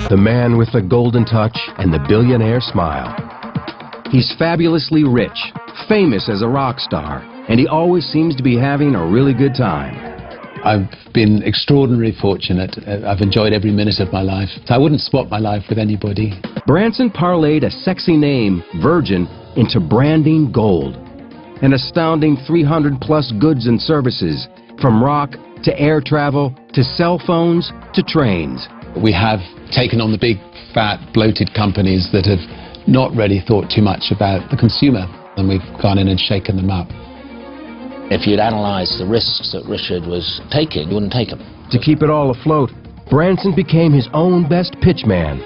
The man with the golden touch and the billionaire smile. He's fabulously rich, famous as a rock star, and he always seems to be having a really good time. I've been extraordinarily fortunate. I've enjoyed every minute of my life. So I wouldn't swap my life with anybody. Branson parlayed a sexy name, Virgin, into branding gold. An astounding 300-plus goods and services, from rock to air travel to cell phones to trains. We have taken on the big, fat, bloated companies that have not really thought too much about the consumer, and we've gone in and shaken them up. If you'd analysed the risks that Richard was taking, you wouldn't take them. To keep it all afloat, Branson became his own best pitchman,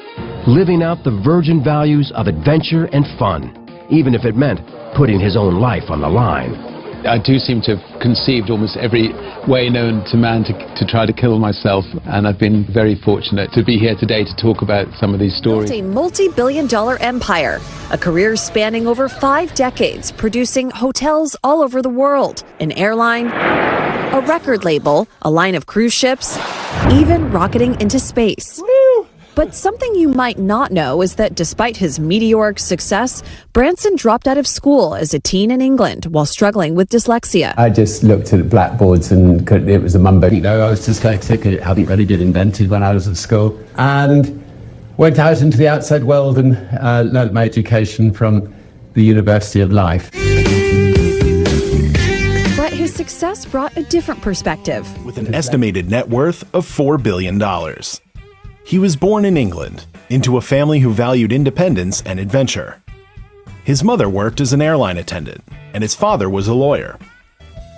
living out the Virgin values of adventure and fun, even if it meant putting his own life on the line. I do seem to have conceived almost every way known to man to try to kill myself, and I've been very fortunate to be here today to talk about some of these stories. Built a multi-billion-dollar empire, a career spanning over 5 decades, producing hotels all over the world, an airline, a record label, a line of cruise ships, even rocketing into space. But something you might not know is that despite his meteoric success, Branson dropped out of school as a teen in England while struggling with dyslexia. I just looked at blackboards and it was a mumbo. I was dyslexic. I hadn't really been invented when I was at school. And went out into the outside world and learned my education from the University of Life. But his success brought a different perspective. With an estimated net worth of $4 billion. He was born in England, into a family who valued independence and adventure. His mother worked as an airline attendant, and his father was a lawyer.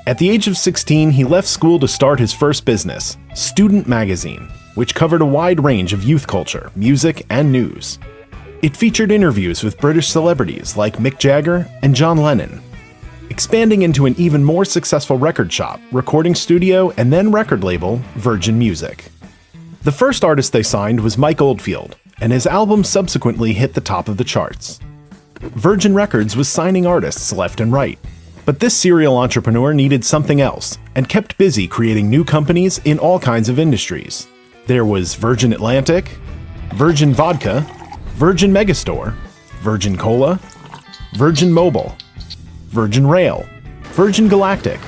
At the age of 16, he left school to start his first business, Student Magazine, which covered a wide range of youth culture, music, and news. It featured interviews with British celebrities like Mick Jagger and John Lennon, expanding into an even more successful record shop, recording studio, and then record label, Virgin Music. The first artist they signed was Mike Oldfield, and his album subsequently hit the top of the charts. Virgin Records was signing artists left and right, but this serial entrepreneur needed something else and kept busy creating new companies in all kinds of industries. There was Virgin Atlantic, Virgin Vodka, Virgin Megastore, Virgin Cola, Virgin Mobile, Virgin Rail, Virgin Galactic,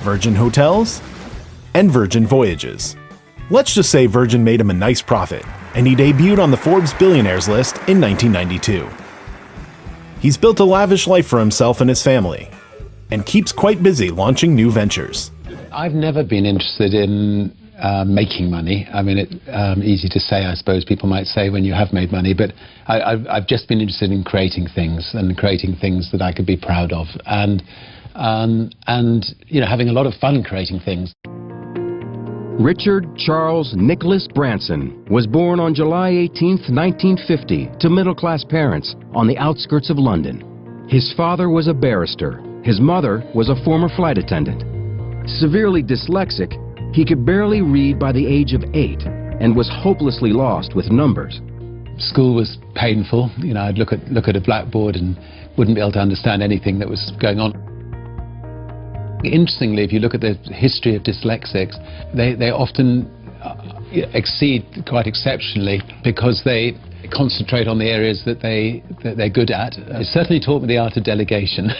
Virgin Hotels, and Virgin Voyages. Let's just say Virgin made him a nice profit, and he debuted on the Forbes Billionaires list in 1992. He's built a lavish life for himself and his family, and keeps quite busy launching new ventures. I've never been interested in making money. I mean, it's easy to say, I suppose people might say when you have made money, but I've just been interested in creating things and creating things that I could be proud of, and you know, having a lot of fun creating things. Richard Charles Nicholas Branson was born on July 18, 1950, to middle-class parents on the outskirts of London. His father was a barrister. His mother was a former flight attendant. Severely dyslexic, he could barely read by the age of 8 and was hopelessly lost with numbers. School was painful. You know, I'd look at a blackboard and wouldn't be able to understand anything that was going on. Interestingly, if you look at the history of dyslexics, they often exceed quite exceptionally because they concentrate on the areas that they're good at. It certainly taught me the art of delegation.